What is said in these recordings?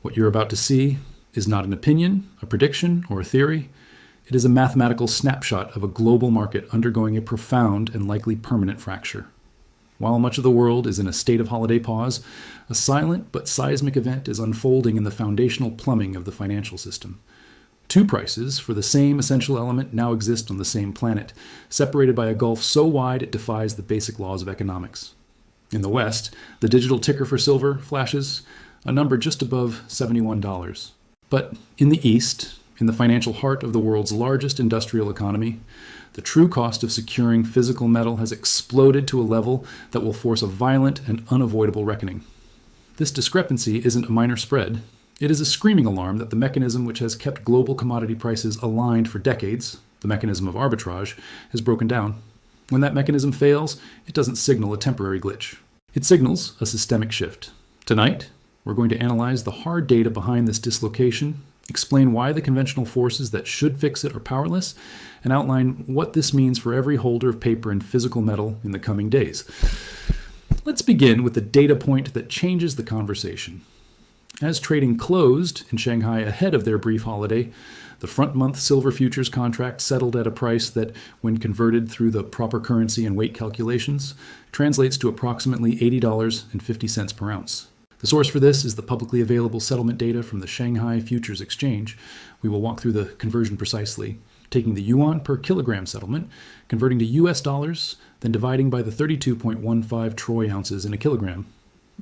What you're about to see is not an opinion, a prediction, or a theory. It is a mathematical snapshot of a global market undergoing a profound and likely permanent fracture. While much of the world is in a state of holiday pause, a silent but seismic event is unfolding in the foundational plumbing of the financial system. Two prices for the same essential element now exist on the same planet, separated by a gulf so wide it defies the basic laws of economics. In the West, the digital ticker for silver flashes a number just above $71. But in the East, in the financial heart of the world's largest industrial economy, the true cost of securing physical metal has exploded to a level that will force a violent and unavoidable reckoning. This discrepancy isn't a minor spread. It is a screaming alarm that the mechanism which has kept global commodity prices aligned for decades, the mechanism of arbitrage, has broken down. When that mechanism fails, it doesn't signal a temporary glitch. It signals a systemic shift. Tonight, we're going to analyze the hard data behind this dislocation, explain why the conventional forces that should fix it are powerless, and outline what this means for every holder of paper and physical metal in the coming days. Let's begin with the data point that changes the conversation. As trading closed in Shanghai ahead of their brief holiday, the front-month silver futures contract settled at a price that, when converted through the proper currency and weight calculations, translates to approximately $80.50 per ounce. The source for this is the publicly available settlement data from the Shanghai Futures Exchange. We will walk through the conversion precisely, taking the yuan per kilogram settlement, converting to US dollars, then dividing by the 32.15 troy ounces in a kilogram.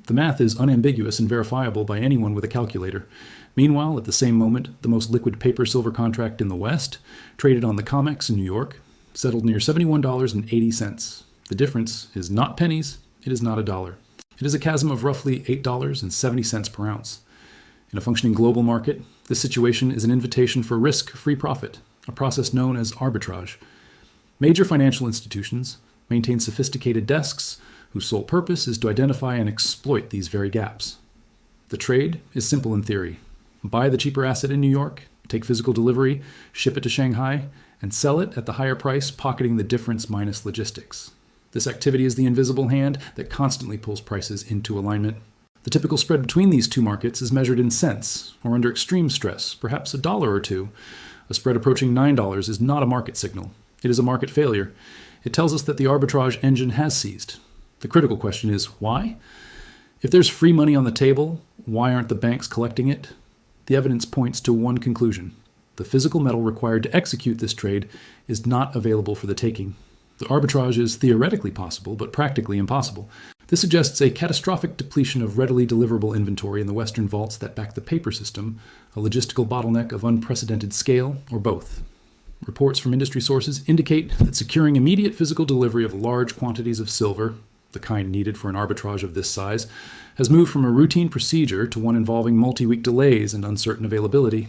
The math is unambiguous and verifiable by anyone with a calculator. Meanwhile, at the same moment, the most liquid paper silver contract in the West, traded on the COMEX in New York, settled near $71.80. The difference is not pennies, it is not a dollar. It is a chasm of roughly $8.70 per ounce. In a functioning global market, this situation is an invitation for risk-free profit, a process known as arbitrage. Major financial institutions maintain sophisticated desks whose sole purpose is to identify and exploit these very gaps. The trade is simple in theory. Buy the cheaper asset in New York, take physical delivery, ship it to Shanghai, and sell it at the higher price, pocketing the difference minus logistics. This activity is the invisible hand that constantly pulls prices into alignment. The typical spread between these two markets is measured in cents, or under extreme stress, perhaps $1 or $2. A spread approaching $9 is not a market signal. It is a market failure. It tells us that the arbitrage engine has seized. The critical question is, why? If there's free money on the table, why aren't the banks collecting it? The evidence points to one conclusion. The physical metal required to execute this trade is not available for the taking. The arbitrage is theoretically possible, but practically impossible. This suggests a catastrophic depletion of readily deliverable inventory in the Western vaults that back the paper system, a logistical bottleneck of unprecedented scale, or both. Reports from industry sources indicate that securing immediate physical delivery of large quantities of silver, the kind needed for an arbitrage of this size, has moved from a routine procedure to one involving multi-week delays and uncertain availability.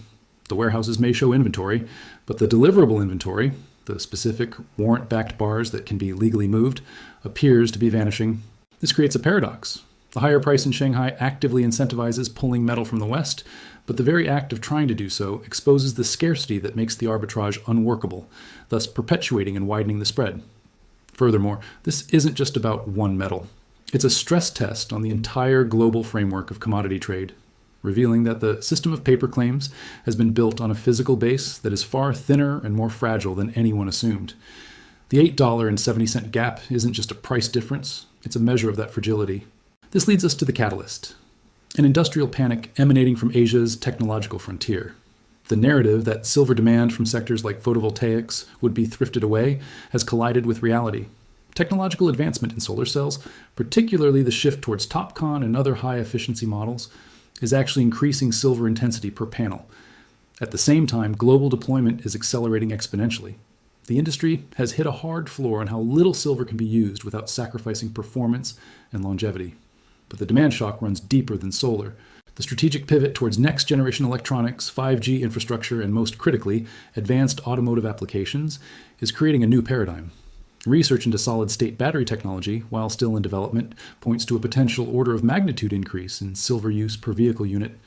The warehouses may show inventory, but the deliverable inventory, the specific warrant-backed bars that can be legally moved, appears to be vanishing. This creates a paradox. The higher price in Shanghai actively incentivizes pulling metal from the West, but the very act of trying to do so exposes the scarcity that makes the arbitrage unworkable, thus perpetuating and widening the spread. Furthermore, this isn't just about one metal. It's a stress test on the entire global framework of commodity trade, revealing that the system of paper claims has been built on a physical base that is far thinner and more fragile than anyone assumed. The $8.70 gap isn't just a price difference, it's a measure of that fragility. This leads us to the catalyst, an industrial panic emanating from Asia's technological frontier. The narrative that silver demand from sectors like photovoltaics would be thrifted away has collided with reality. Technological advancement in solar cells, particularly the shift towards TOPCon and other high-efficiency models, is actually increasing silver intensity per panel. At the same time, global deployment is accelerating exponentially. The industry has hit a hard floor on how little silver can be used without sacrificing performance and longevity. But the demand shock runs deeper than solar. The strategic pivot towards next-generation electronics, 5G infrastructure, and most critically, advanced automotive applications is creating a new paradigm. Research into solid-state battery technology, while still in development, points to a potential order of magnitude increase in silver use per vehicle unit.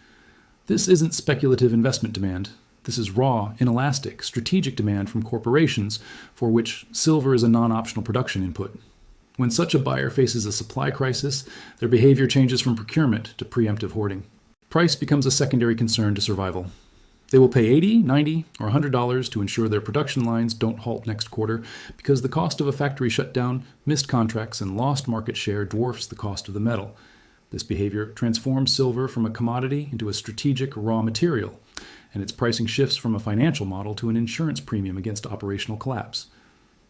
This isn't speculative investment demand. This is raw, inelastic, strategic demand from corporations for which silver is a non-optional production input. When such a buyer faces a supply crisis, their behavior changes from procurement to preemptive hoarding. Price becomes a secondary concern to survival. They will pay $80, $90, or $100 to ensure their production lines don't halt next quarter because the cost of a factory shutdown, missed contracts, and lost market share dwarfs the cost of the metal. This behavior transforms silver from a commodity into a strategic raw material, and its pricing shifts from a financial model to an insurance premium against operational collapse.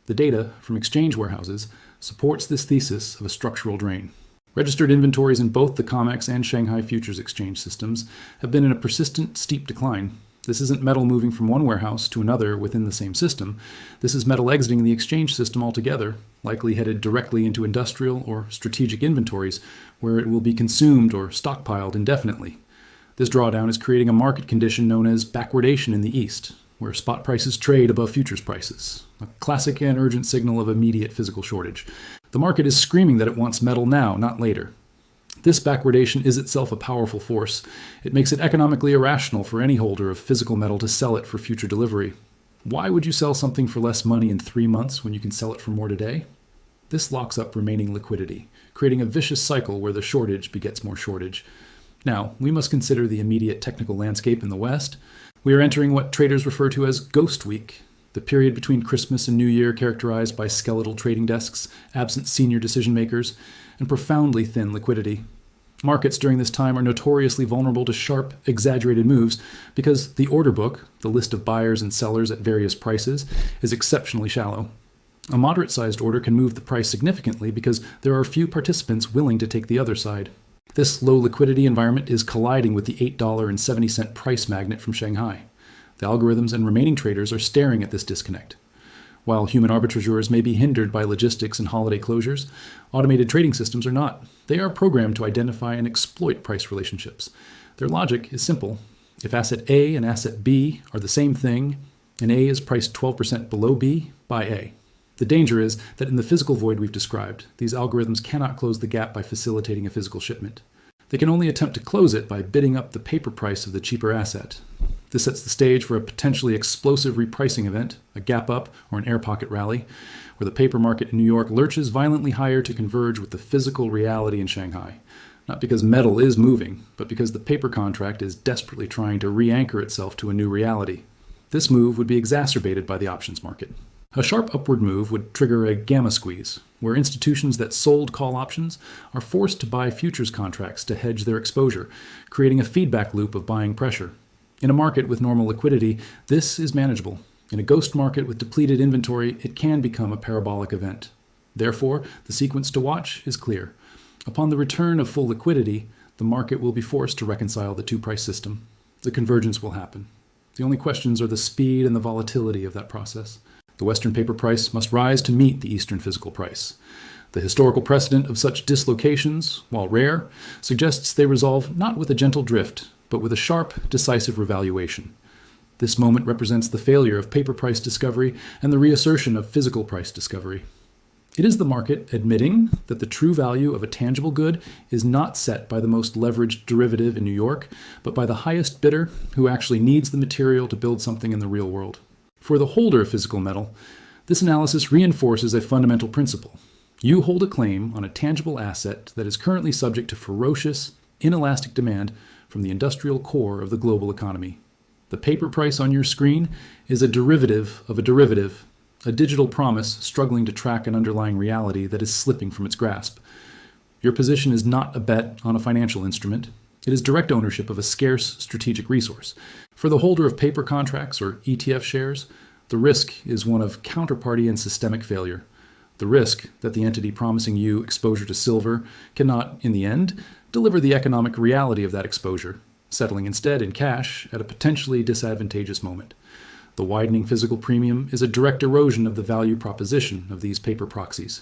The data from exchange warehouses supports this thesis of a structural drain. Registered inventories in both the COMEX and Shanghai Futures Exchange systems have been in a persistent, steep decline. This isn't metal moving from one warehouse to another within the same system. This is metal exiting the exchange system altogether, likely headed directly into industrial or strategic inventories, where it will be consumed or stockpiled indefinitely. This drawdown is creating a market condition known as backwardation in the East, where spot prices trade above futures prices, a classic and urgent signal of immediate physical shortage. The market is screaming that it wants metal now, not later. This backwardation is itself a powerful force. It makes it economically irrational for any holder of physical metal to sell it for future delivery. Why would you sell something for less money in 3 months when you can sell it for more today? This locks up remaining liquidity, creating a vicious cycle where the shortage begets more shortage. Now, we must consider the immediate technical landscape in the West. We are entering what traders refer to as Ghost Week, the period between Christmas and New Year characterized by skeletal trading desks, absent senior decision makers, and profoundly thin liquidity. Markets during this time are notoriously vulnerable to sharp, exaggerated moves because the order book, the list of buyers and sellers at various prices, is exceptionally shallow. A moderate-sized order can move the price significantly because there are few participants willing to take the other side. This low liquidity environment is colliding with the $8.70 price magnet from Shanghai. The algorithms and remaining traders are staring at this disconnect. While human arbitrageurs may be hindered by logistics and holiday closures, automated trading systems are not. They are programmed to identify and exploit price relationships. Their logic is simple. If asset A and asset B are the same thing, and A is priced 12% below B, buy A. The danger is that in the physical void we've described, these algorithms cannot close the gap by facilitating a physical shipment. They can only attempt to close it by bidding up the paper price of the cheaper asset. This sets the stage for a potentially explosive repricing event, a gap up or an air pocket rally, where the paper market in New York lurches violently higher to converge with the physical reality in Shanghai. Not because metal is moving, but because the paper contract is desperately trying to re-anchor itself to a new reality. This move would be exacerbated by the options market. A sharp upward move would trigger a gamma squeeze, where institutions that sold call options are forced to buy futures contracts to hedge their exposure, creating a feedback loop of buying pressure. In a market with normal liquidity, this is manageable. In a ghost market with depleted inventory, it can become a parabolic event. Therefore, the sequence to watch is clear. Upon the return of full liquidity, the market will be forced to reconcile the two-price system. The convergence will happen. The only questions are the speed and the volatility of that process. The Western paper price must rise to meet the Eastern physical price. The historical precedent of such dislocations, while rare, suggests they resolve not with a gentle drift, but with a sharp, decisive revaluation. This moment represents the failure of paper price discovery and the reassertion of physical price discovery. It is the market admitting that the true value of a tangible good is not set by the most leveraged derivative in New York, but by the highest bidder who actually needs the material to build something in the real world. For the holder of physical metal, this analysis reinforces a fundamental principle. You hold a claim on a tangible asset that is currently subject to ferocious, inelastic demand from the industrial core of the global economy. The paper price on your screen is a derivative of a derivative, a digital promise struggling to track an underlying reality that is slipping from its grasp. Your position is not a bet on a financial instrument. It is direct ownership of a scarce strategic resource. For the holder of paper contracts or ETF shares, the risk is one of counterparty and systemic failure. The risk that the entity promising you exposure to silver cannot, in the end, deliver the economic reality of that exposure, settling instead in cash at a potentially disadvantageous moment. The widening physical premium is a direct erosion of the value proposition of these paper proxies.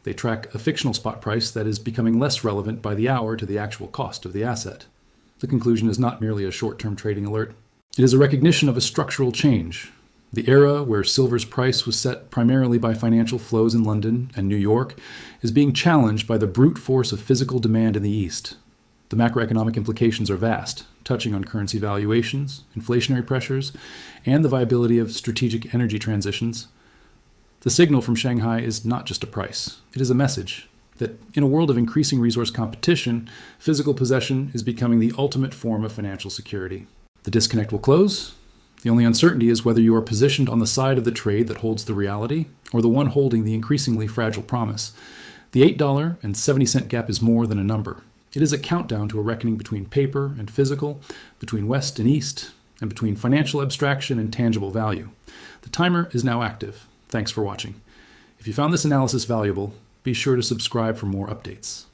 They track a fictional spot price that is becoming less relevant by the hour to the actual cost of the asset. The conclusion is not merely a short-term trading alert. It is a recognition of a structural change. The era where silver's price was set primarily by financial flows in London and New York is being challenged by the brute force of physical demand in the East. The macroeconomic implications are vast, touching on currency valuations, inflationary pressures, and the viability of strategic energy transitions. The signal from Shanghai is not just a price. It is a message. that in a world of increasing resource competition, physical possession is becoming the ultimate form of financial security. The disconnect will close. The only uncertainty is whether you are positioned on the side of the trade that holds the reality or the one holding the increasingly fragile promise. The $8.70 gap is more than a number. It is a countdown to a reckoning between paper and physical, between West and East, and between financial abstraction and tangible value. The timer is now active. Thanks for watching. If you found this analysis valuable, be sure to subscribe for more updates.